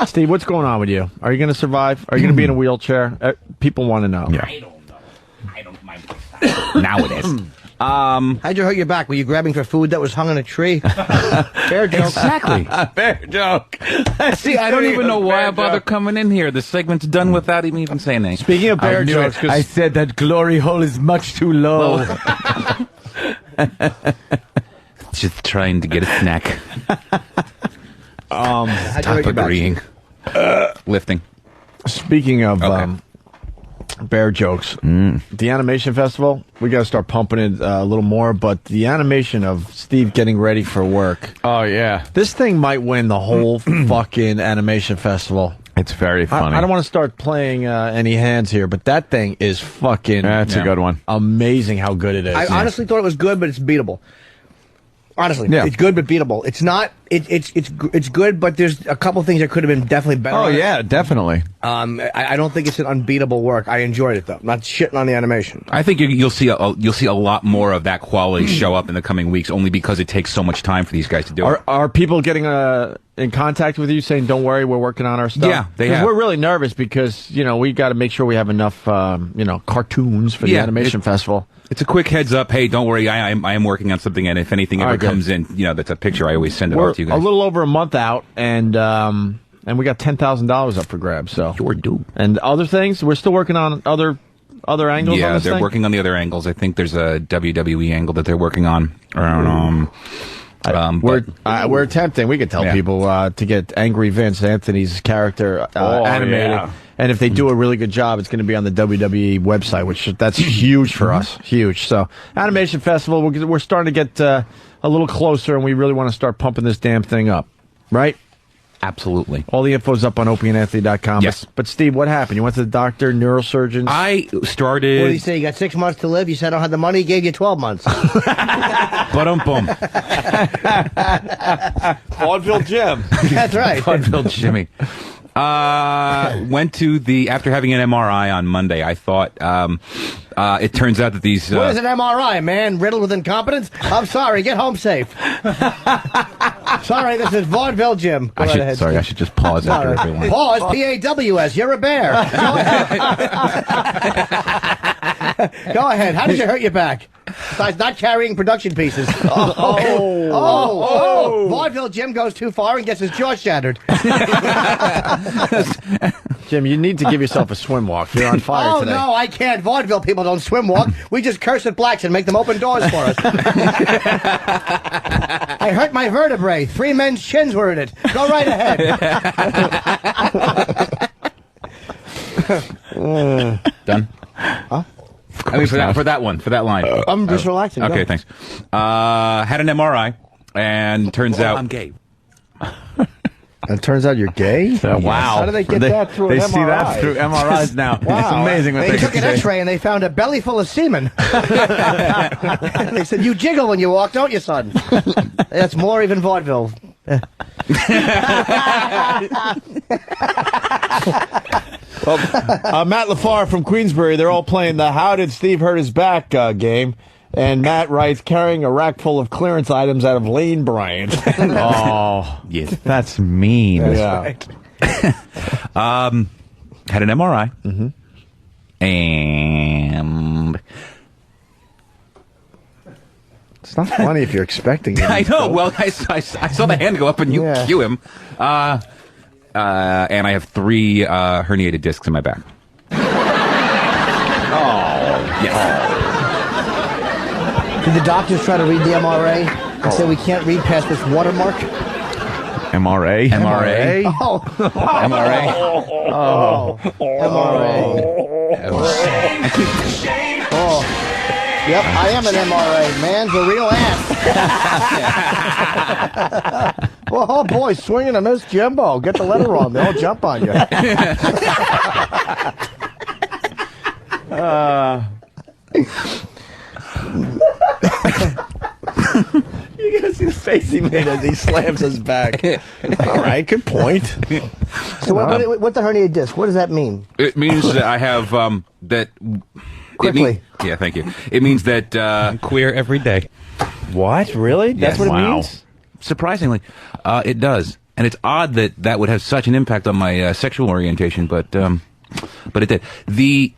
Steve, what's going on with you? Are you going to survive? Are you going to be in a wheelchair? People want to know. Yeah. I don't know. I don't mind. Now it is. How'd you hurt your back? Were you grabbing for food that was hung on a tree? Fair joke. Exactly. Fair joke. See, I don't even know why I bother coming in here. The segment's done without even saying anything. Speaking of bear jokes, I said that glory hole is much too low. Just trying to get a snack. How'd you hurt Stop your back? agreeing. Lifting. speaking of Okay. bear jokes, the animation festival, we got to start pumping it a little more, but the animation of Steve getting ready for work, Oh, yeah. this thing might win the whole fucking animation festival. It's very funny. I don't want to start playing any hands here, but that thing is fucking That's a good one. amazing how good it is. I honestly thought it was good, but it's beatable. Honestly, Yeah. it's good but beatable. It's not. It's good, but there's a couple things that could have been definitely better. Oh, on it. yeah, definitely. I don't think it's an unbeatable work. I enjoyed it though. I'm not shitting on the animation. I think you'll see a lot more of that quality show up in the coming weeks, only because it takes so much time for these guys to do it. Are people getting in contact with you saying, "Don't worry, we're working on our stuff"? Yeah, they 'Cause have. We're really nervous because we got to make sure we have enough cartoons for the animation festival. It's a quick heads up. Hey, don't worry. I am working on something, and if anything ever All right, good. comes in, that's a picture. I always send it We're off to you a guys. little over a month out, and we got $10,000 up for grabs. So You're due. and other things, we're still working on other angles. on Yeah, this they're thing? working on the other angles. I think there's a WWE angle that they're working on. We're attempting. We could tell Yeah. people to get Angry Vince Anthony's character animated, yeah. and if they do a really good job, it's going to be on the WWE website, that's huge for us. Huge. So, Animation Festival, we're starting to get a little closer, and we really want to start pumping this damn thing up, right? Absolutely. All the info's up on opieandanthony.com. Yes. But Steve, what happened? You went to the doctor, neurosurgeon? I What started. did he say? You got 6 months to live. You said I don't have the money. He gave you 12 months. Boom. Vaudeville Jim. That's right. Vaudeville Jimmy. Went to after having an MRI on Monday. I thought it turns out that these. What is an MRI, man? Riddled with incompetence? I'm sorry. Get home safe. Sorry, this is Vaudeville Jim. Go right ahead, I should just pause after everyone. Pause. PAWS. You're a bear. Go ahead. How did you hurt your back? Besides not carrying production pieces. Vaudeville Jim goes too far and gets his jaw shattered. Jim, you need to give yourself a swim walk. You're on fire today. No, I can't. Vaudeville people don't swim walk. We just curse at blacks and make them open doors for us. I hurt my vertebrae. 3 men's chins were in it. Go right ahead. Done. Huh? I mean, for that line. I'm just relaxing. Okay, Go. thanks. Had an MRI, and turns out I'm gay. And it turns out you're gay? Wow. How do they get that through an They MRI? see that through MRIs now. Wow. It's amazing what They they took can an say. X-ray and they found a belly full of semen. They said, "You jiggle when you walk, don't you, son?" That's more even vaudeville. Matt LaFar from Queensbury, they're all playing the How Did Steve Hurt His Back game. And Matt writes, carrying a rack full of clearance items out of Lane Bryant. Oh, Yes. that's mean. Yeah. Had an MRI, and It's not funny if you're expecting it. I know. Well, I saw the hand go up, and you Yeah. cue him. And I have 3 herniated discs in my back. Yes. Did the doctors try to read the MRA and say we can't read past this watermark? MRA. MRA. Oh, MRA. MRA. Oh, yep, I am an MRA. Man's a real ass. Well, oh boy, swinging a Miss Jimbo. Get the letter wrong. They'll jump on you. You gotta see the face he made as he slams his back. All right, good point. So what the herniated disc? What does that mean? It means that I have that. Quickly. Yeah, thank you. It means that Queer every day. What? Really? That's Yes. what it Wow. means? surprisingly, it does. And it's odd that that would have such an impact on my sexual orientation, but it did. The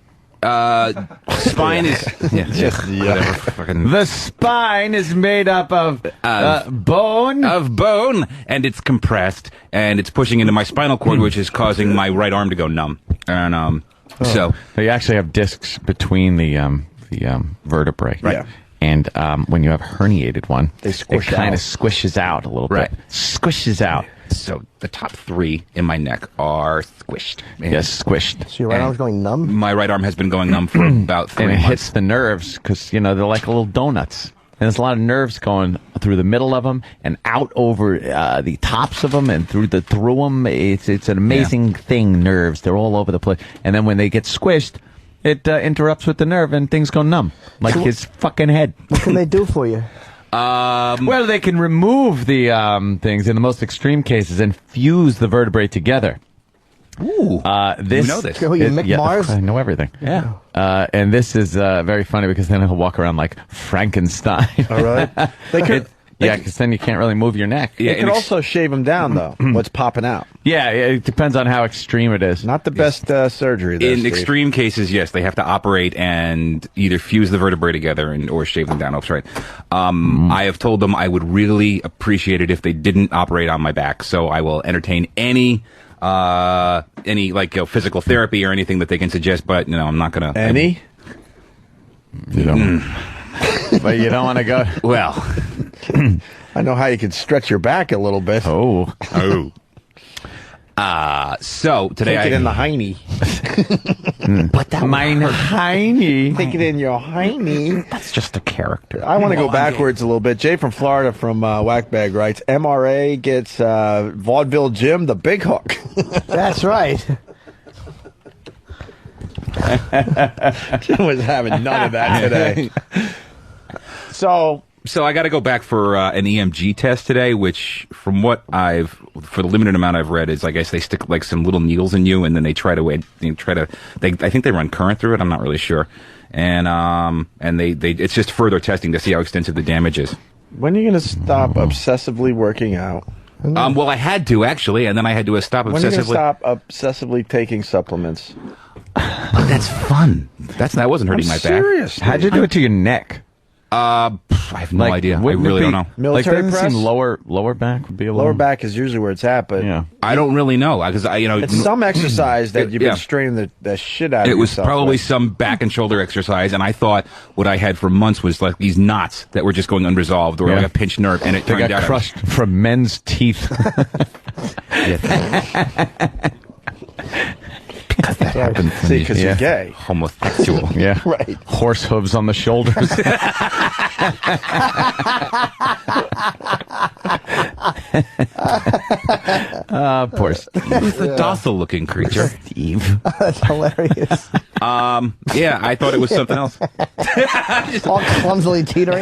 spine is whatever. Fucking The spine is made up of bone. bone, and it's compressed, and it's pushing into my spinal cord, which is causing my right arm to go numb. And so They actually have discs between the vertebrae. Right. Yeah. And when you have a herniated one, They squish it kind out. of squishes out a little Right. bit. Squishes out. So the top 3 in my neck are squished. And Yes, squished. So your right arm's going numb? my right arm has been going numb for about 3 And it months. hits the nerves because, they're like little donuts. And there's a lot of nerves going through the middle of them and out over the tops of them and through them. It's an amazing thing, nerves. They're all over the place. And then when they get squished, it interrupts with the nerve and things go numb. Like his fucking head. What can they do for you? Well, they can remove the things in the most extreme cases and fuse the vertebrae together. Ooh, This, you know this. Who, you Mick Mars? I know everything. Yeah. And this is very funny because then he'll walk around like Frankenstein. All right. They could. Yeah, because then you can't really move your neck. Yeah, They could also shave them down, though. What's popping out? Yeah, it depends on how extreme it is. Not the best surgery. There, In Steve. extreme cases, yes, they have to operate and either fuse the vertebrae together or shave them down. That's right. I have told them I would really appreciate it if they didn't operate on my back. So I will entertain any physical therapy or anything that they can suggest. But no, I'm not gonna. Any? You don't. But you don't want to go. Well, I know how you could stretch your back a little bit. Oh. so today Take it in the hiney. Mine hiney. Take it in your hiney. that's just a character. I want to go backwards a little bit. Jay from Florida from Whackbag writes, MRA gets Vaudeville Jim the big hook. That's right. Jim was having none of that today. So I got to go back for an EMG test today, which, from what for the limited amount I've read, is I guess they stick like some little needles in you, and then they I think they run current through it. I'm not really sure, and it's just further testing to see how extensive the damage is. when are you going to stop obsessively working out? Well, I had to actually, and then I had to stop When are you going to obsessively. stop obsessely taking supplements? But that's fun. That wasn't hurting my serious. How'd you do it to your neck? back. I have no idea. I wouldn't it really be- don't know. Military like, doesn't press? seem lower back would be a Lower little. back is usually where it's at, but Yeah. I don't really know because it's some exercise that you've been Yeah. straining the shit out of It was yourself probably with. some back and shoulder exercise, and I thought what I had for months was like these knots that were just going unresolved or Yeah. like a pinched nerve, and it They turned got out crushed from men's teeth. because that happened to See, me. because you're gay. Homosexual. Yeah. Right. Horse hooves on the shoulders. Poor Steve. Who's a docile-looking creature? Steve. That's hilarious. Yeah, I thought it was something else. All clumsily teetering.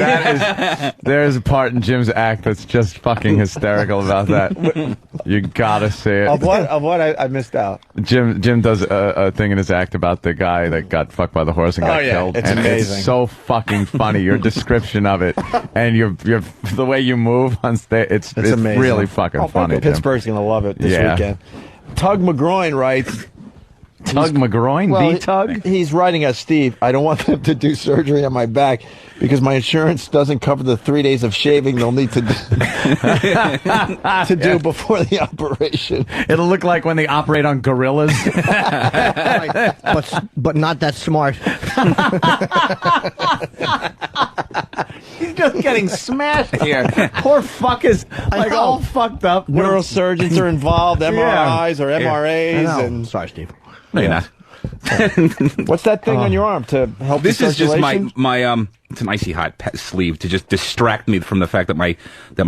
There's a part in Jim's act that's just fucking hysterical about that. You gotta see it. Of what I missed out. Jim does a thing in his act about the guy that got fucked by the horse and got Oh, yeah. killed. It's and amazing. It's so fucking funny. Your description of it and your the way you move on stage. It's amazing. really fucking funny. Jim. Pittsburgh's going to love it this Yeah. weekend. Tug McGroin writes, Tug McGroin, well, the Tug. he's writing us, Steve, I don't want them to do surgery on my back because my insurance doesn't cover the 3 days of shaving they'll need to do, to do before the operation. It'll look like when they operate on gorillas. Right. But not that smart. He's just getting smashed here. Poor fuckers, like know. all fucked up. Neurosurgeons are involved, MRIs or MRAs, and Sorry, Steve. No, you're not. what's that thing on your arm to help This the is just circulation? my it's an icy hot sleeve to just distract me from the fact that my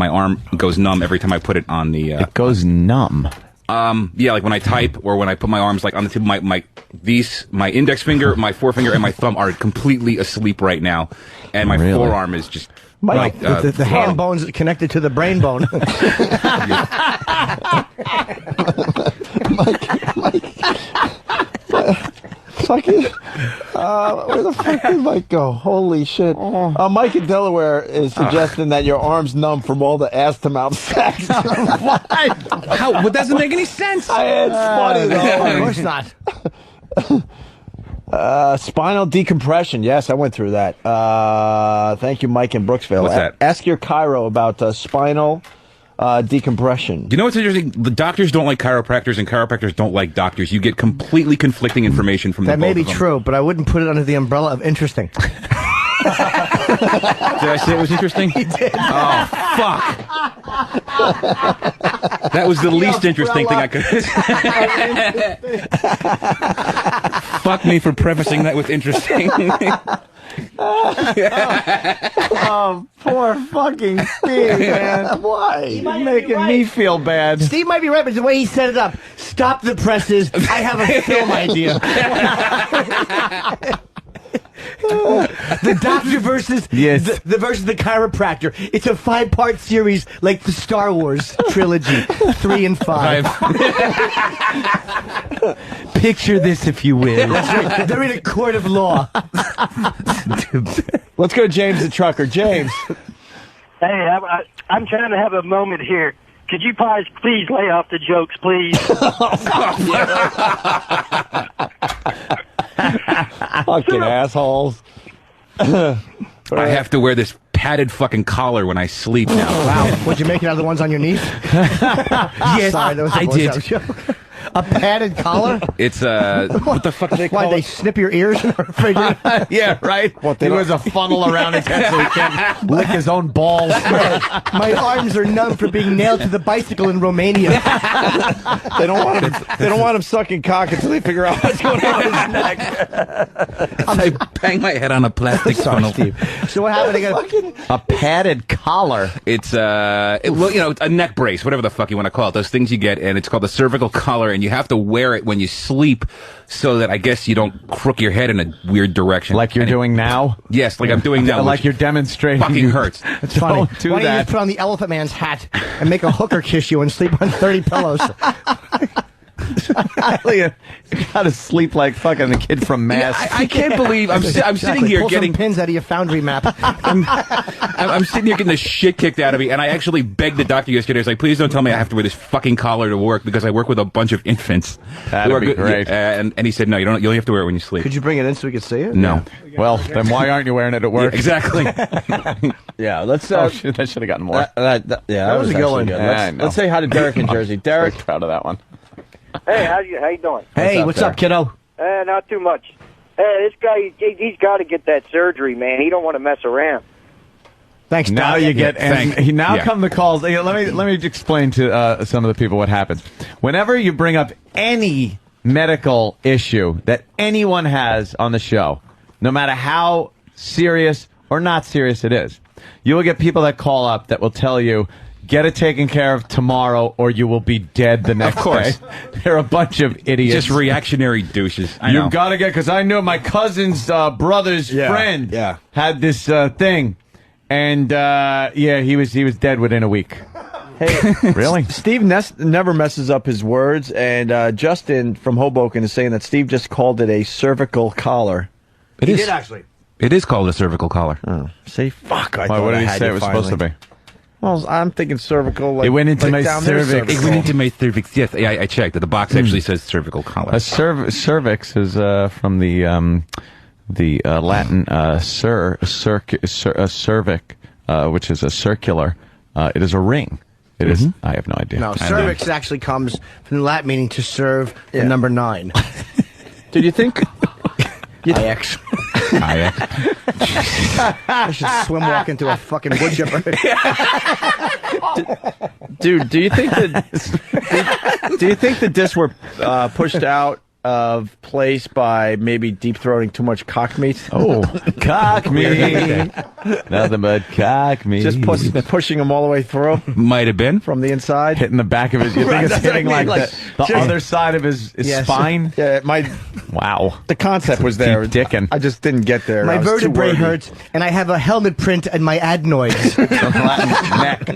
arm goes numb every time I put it on the. It goes numb. Yeah, like when I type or when I put my arms like on the tip of my index finger, my forefinger, and my thumb are completely asleep right now, and my Really? forearm is just like The hand bone's connected to the brain bone. Fucking, Where the fuck did Mike go? Holy shit. Mike in Delaware is suggesting that your arm's numb from all the ass-to-mouth sex. What? How? What doesn't make any sense? It's funny, though. Of course not. Spinal decompression. Yes, I went through that. Thank you, Mike in Brooksville. What's that? Ask your chiro about spinal decompression. You know what's interesting? The doctors don't like chiropractors, and chiropractors don't like doctors. You get completely conflicting information from That the may both be of them. true, but I wouldn't put it under the umbrella of interesting. Did I say it was interesting? You did. Oh, fuck. That was the least interesting thing I could Fuck me for prefacing that with interesting. Oh, poor fucking Steve, man. Why? You're making me feel bad. Steve might be right, but the way he set it up, stop the presses. I have a film idea. The doctor versus the versus the chiropractor. It's a 5-part series like the Star Wars trilogy, 3 and 5. Picture this, if you will. That's right. They're in a court of law. Let's go, James the trucker. James. Hey, I'm trying to have a moment here. Could you please lay off the jokes, please? Fucking assholes. I have to wear this padded fucking collar when I sleep now. Wow. Would you make it out of the ones on your knees? Yes, Sorry, that was a I voice did. out joke. A padded collar? It's what the fuck do they Why, call they it? snip your ears in the refrigerator? Yeah, right. What, they He don't- wears a funnel around his head so he can't lick his own balls. My arms are numb for being nailed to the bicycle in Romania. They don't want him. They don't want him sucking cock until they figure out what's going on in his neck. I bang my head on a plastic funnel. So what happened again? A padded collar. It's well, you know, a neck brace, whatever the fuck you want to call it. Those things you get, and it's called the cervical collar, and you have to wear it when you sleep, so that I guess you don't crook your head in a weird direction. Like you're doing now? Yes, like I'm doing now. Like which you're demonstrating. fucking hurts. It's funny. Don't do Why don't you that. just put on the Elephant Man's hat and make a hooker kiss you and sleep on 30 pillows? You gotta sleep like fucking the kid from Mass. I can't believe I'm sitting here Pull getting some pins out of your foundry map. I'm sitting here getting the shit kicked out of me, and I actually begged the doctor yesterday. I was like, please don't tell me I have to wear this fucking collar to work, because I work with a bunch of infants. That'd who are be good- great. and he said, no, you don't. You only have to wear it when you sleep. Could you bring it in so we could see it? No. Well, then why aren't you wearing it at work? Yeah, exactly. Yeah, let's. Shit, that should have gotten more. Yeah, that was a good one. Yeah, I know. Let's say hi to Derek in Jersey. Derek. Very proud of that one. Hey, how you doing? Hey, up what's there? up, kiddo? Not too much. Hey, this guy, he's got to get that surgery, man. He don't want to mess around. Thanks, Now Doc. you get, and thank- he now yeah. come the calls. Let me explain to some of the people what happens. Whenever you bring up any medical issue that anyone has on the show, no matter how serious or not serious it is, you will get people that call up that will tell you, get it taken care of tomorrow or you will be dead the next course. day. They're a bunch of idiots. Just reactionary douches. I know. You've got to get, because I know my cousin's brother's friend had this thing. And, he was dead within a week. Hey, Really? Steve never messes up his words, and Justin from Hoboken is saying that Steve just called it a cervical collar. It He is. did, actually. It is called a cervical collar. Say fuck. I Why, thought what I did he had say you it was finally. supposed to be? Well, I'm thinking cervical. Like, It went into like my down there, cervix. It went into my cervix. Yes, I checked. The box actually says cervical collar. A cervix is from the Latin cervic, which is a circular. It is a ring. It is. I have no idea. No, cervix actually comes from the Latin meaning to serve the number 9. Did you think? IX. I should swim walk into a fucking wood chipper. Dude, do you think that? Do you think the discs were pushed out of place by maybe deep throating too much cock meat? Oh, cock me. Nothing but cock me. Just pushing them all the way through Might have been. from the inside. hitting the back of his. You think it's That's what I hitting mean, like the just- other side of his Yes. spine? Yeah, Wow. the concept was there. Deep dicking. I just didn't get there. My I was too vertebrae wordy. hurts, and I have a helmet print in my adenoids. neck.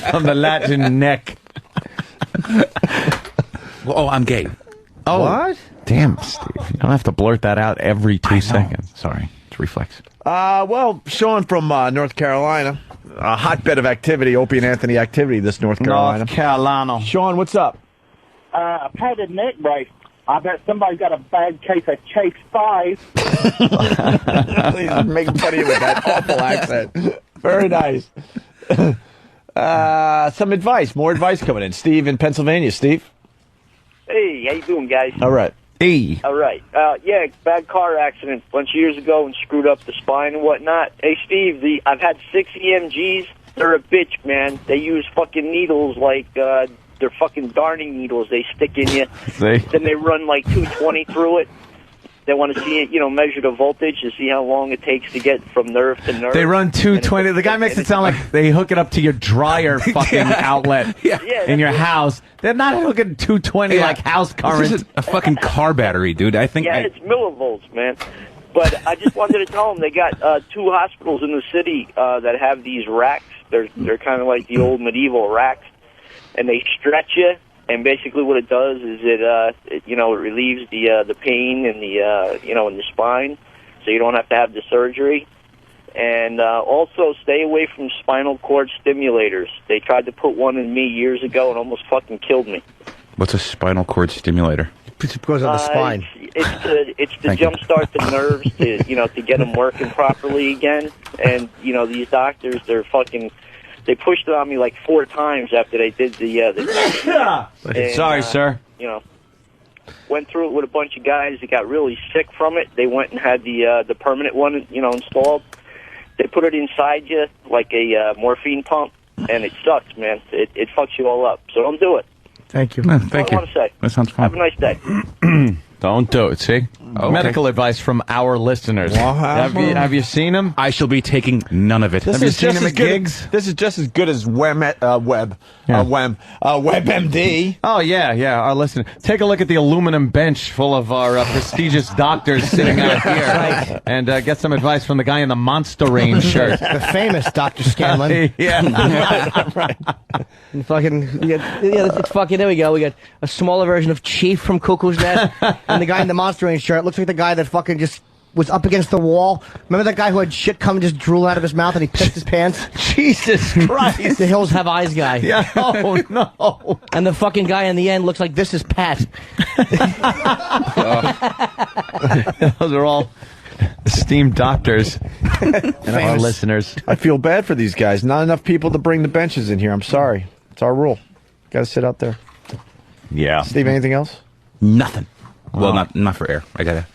From the Latin neck. Oh, I'm gay. Oh, what? Damn, Steve. You don't have to blurt that out every 2 seconds. Sorry, it's reflex. Well, Sean from North Carolina, a hotbed of activity, Opie and Anthony activity. This North Carolina. North Carolina. Sean, what's up? I've had a neck brace. I bet somebody got a bad case of Chase 5. Please make fun of you with that awful accent. Very nice. Some advice, more advice coming in. Steve in Pennsylvania. Steve? Hey, how you doing, guys? All right. Hey. All right. Yeah, bad car accident a bunch of years ago and screwed up the spine and whatnot. Hey, Steve, I've had 6 EMGs. They're a bitch, man. They use fucking needles like they're fucking darning needles. They stick in you. Then they run like 220 through it. They want to see it, measure the voltage to see how long it takes to get from nerve to nerve. They run 220. The guy makes it sound like they hook it up to your dryer fucking outlet in your house. They're not hooking 220 like house current. This is a fucking car battery, dude. I think. Yeah, it's millivolts, man. But I just wanted to tell them they got 2 hospitals in the city that have these racks. They're kind of like the old medieval racks, and they stretch you. And basically, what it does is it relieves the pain in the spine, so you don't have to have the surgery. And also, stay away from spinal cord stimulators. They tried to put one in me years ago and almost fucking killed me. What's a spinal cord stimulator? It goes on the spine. It's to jumpstart the nerves to get them working properly again. And these doctors, they pushed it on me like 4 times after they did the and, Sorry, sir. Went through it with a bunch of guys that got really sick from it. They went and had the permanent one, installed. They put it inside you like a morphine pump, and it sucks, man. It fucks you all up. So don't do it. Thank you. Thank That's all you. I want to say. That sounds fun. Have a nice day. Don't do it. See, medical advice from our listeners. Have you seen him? I shall be taking none of it. This Have you is seen just him as at good. gigs? This is just as good as WebMD. Oh yeah. Our listener. Take a look at the aluminum bench full of our prestigious doctors sitting out here, and get some advice from the guy in the Monster Range shirt. The famous Dr. Scanlon. Right. It's fucking, there we go. We got a smaller version of Chief from Cuckoo's Nest, and the guy in the Monster Range shirt looks like the guy that fucking just was up against the wall. Remember that guy who had shit come and just drool out of his mouth and he pissed his pants? Jesus Christ. The Hills Have Eyes guy. Yeah. Oh no. And the fucking guy in the end looks like this is Pat. Those are all esteemed doctors and our listeners. I feel bad for these guys. Not enough people to bring the benches in here. I'm sorry. It's our rule. Got to sit out there. Yeah. Steve, anything else? Nothing. Well, not for air. I gotta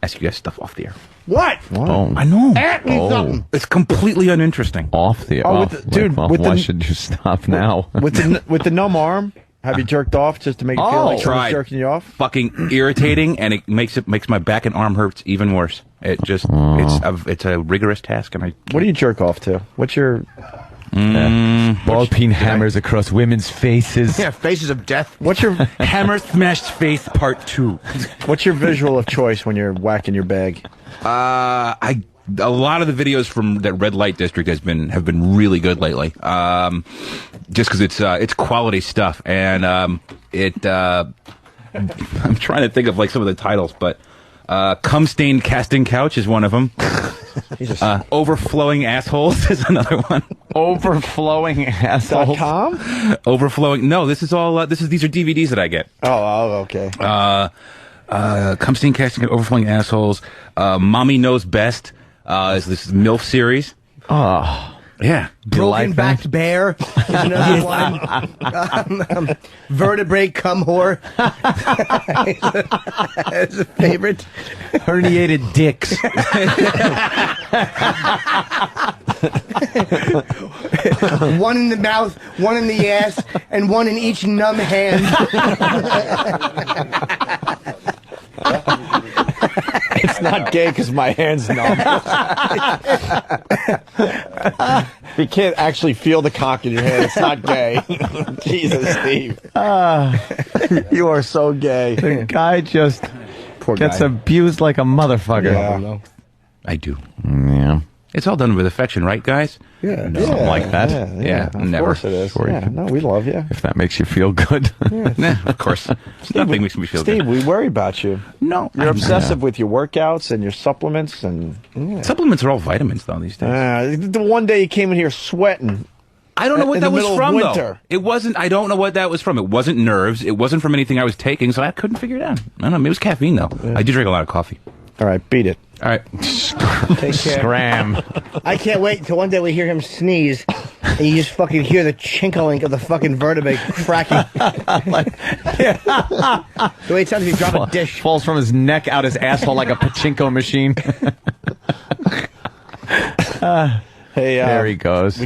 ask you guys stuff off the air. What? Oh. I know. Ask me something. It's completely uninteresting. Off the Oh, off. with the- dude, Well, with why the- should you stop now? With the numb arm, have you jerked off just to make it feel like someone's Tried. jerking you off? Fucking irritating, and it makes my back and arm hurts even worse. It just it's a rigorous task, and What do you jerk off to? What's your... Ball peen hammers across women's faces. Yeah, faces of death. What's your hammer smashed face part 2. What's your visual of choice when you're whacking your bag? A lot of the videos from that red light district have been really good lately. Just because it's quality stuff, and I'm trying to think of like some of the titles, but cum stained casting couch is one of them. Overflowing assholes is another one. Overflowing assholes. .com? Overflowing. No, these are DVDs that I get. Oh, okay. Cum stained casting couch, overflowing assholes. Mommy Knows Best. Is this MILF series? Oh. Yeah. Broken Backed Bear is another one. Vertebrae Cum Whore is a favorite. Herniated dicks. One in the mouth, one in the ass, and one in each numb hand. It's not gay because my hand's numb. You can't actually feel the cock in your hand. It's not gay. Jesus, Steve. You are so gay. The guy just Poor gets guy. abused like a motherfucker. Yeah. I do. Yeah. It's all done with affection, right, guys? Yeah, Something like that. Yeah, of never. course it is. Sure. Yeah, no, we love you. If that makes you feel good. Nah, of course. Nothing makes me feel Steve, good. we worry about you. No, You're obsessive with your workouts and your supplements, and Supplements are all vitamins, though, these days. the one day you came in here sweating. I don't know what in that the was middle of from, winter. though. It wasn't. I don't know what that was from. It wasn't nerves. It wasn't from anything I was taking, so I couldn't figure it out. I don't know. Maybe it was caffeine, though. I do drink a lot of coffee. All right, beat it. All right. Take care. Scram. I can't wait until one day we hear him sneeze, and you just fucking hear the chinkling of the fucking vertebrae cracking. The way it sounds if you drop a dish. Falls from his neck out his asshole like a pachinko machine. Hey, There he goes.